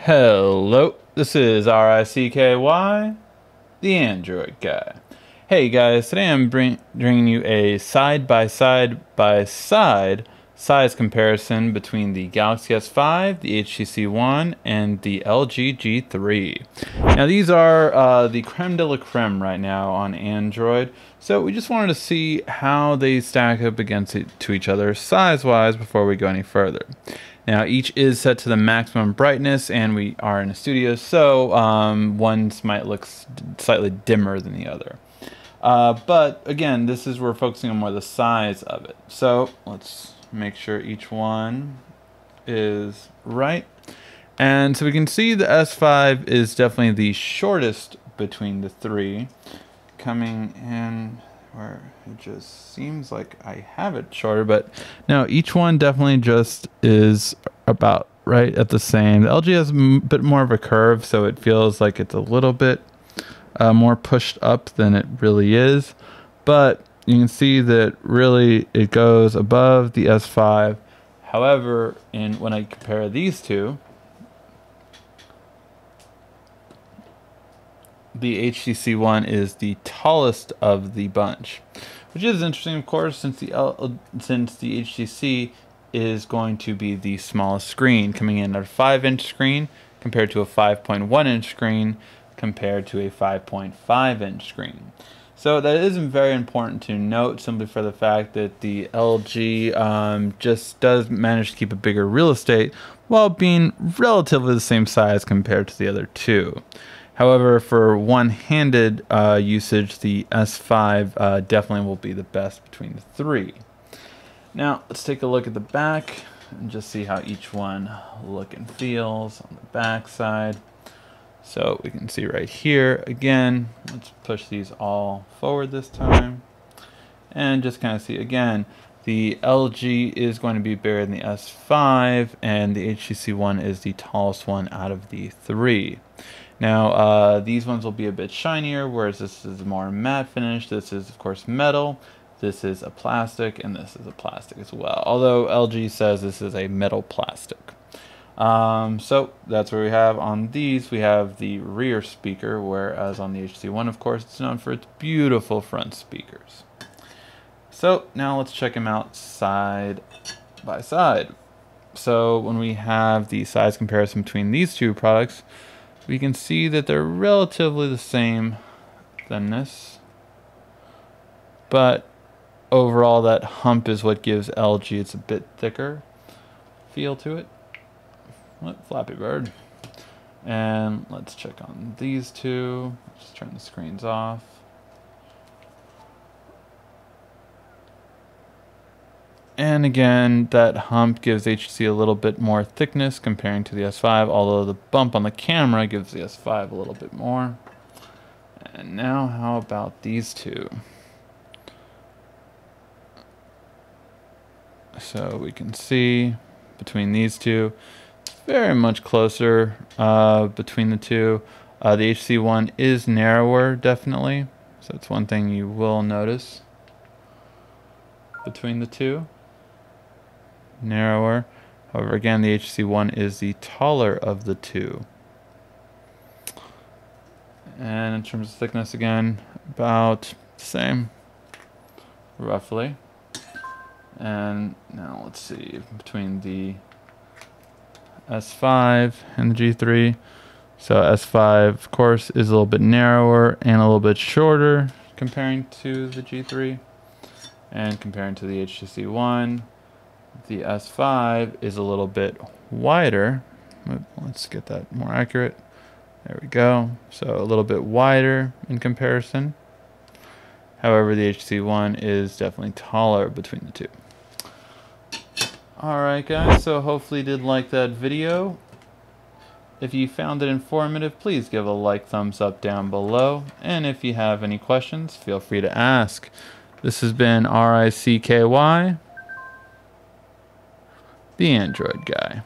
Hello, this is RICKY, the Android guy. Hey guys, today I'm bringing you a side-by-side size comparison between the Galaxy S5, the HTC One, and the LG G3. Now these are the creme de la creme right now on Android, so we just wanted to see how they stack up against each other size-wise before we go any further. Now each is set to the maximum brightness, and we are in a studio, so one might look slightly dimmer than the other. But again, we're focusing on more the size of it. So let's make sure each one is right. And so we can see the S5 is definitely the shortest between the three, coming in where it just seems like I have it shorter, but no, each one definitely just is about right at the same. The LG has a bit more of a curve, so it feels like it's a little bit more pushed up than it really is, but you can see that really it goes above the S5. However, when I compare these two, the HTC One is the tallest of the bunch, which is interesting, of course, since the HTC is going to be the smallest screen, coming in at a 5-inch screen compared to a 5.1-inch screen compared to a 5.5-inch screen. So that is very important to note, simply for the fact that the LG just does manage to keep a bigger real estate while being relatively the same size compared to the other two. However, for one-handed usage, the S5 definitely will be the best between the three. Now, let's take a look at the back and just see how each one look and feels on the back side. So we can see right here, again, let's push these all forward this time. And just kind of see, again, the LG is going to be bigger than the S5, and the HTC One is the tallest one out of the three. Now, these ones will be a bit shinier, whereas this is more matte finish. This is, of course, metal. This is a plastic, and this is a plastic as well. Although LG says this is a metal plastic. So that's where we have on these. We have the rear speaker, whereas on the HTC One, of course, it's known for its beautiful front speakers. So now let's check them out side by side. So when we have the size comparison between these two products, we can see that they're relatively the same thinness, but overall that hump is what gives LG its a bit thicker feel to it. What, Flappy Bird. And let's check on these two. Just turn the screens off. And again, that hump gives HTC a little bit more thickness comparing to the S5, although the bump on the camera gives the S5 a little bit more. And now how about these two? So we can see between these two, very much closer between the two. The HTC One is narrower, definitely. So that's one thing you will notice between the two. Narrower. However, again, the HTC One is the taller of the two. And in terms of thickness, again, about the same, roughly. And now let's see, between the S5 and the G3. So S5, of course, is a little bit narrower and a little bit shorter comparing to the G3. And comparing to the HTC One, the S5 is a little bit wider. Let's get that more accurate. There we go. So a little bit wider in comparison. However, the HTC One is definitely taller between the two. Alright guys, so hopefully you did like that video. If you found it informative, please give a like, thumbs up down below. And if you have any questions, feel free to ask. This has been RICKY, the Android guy.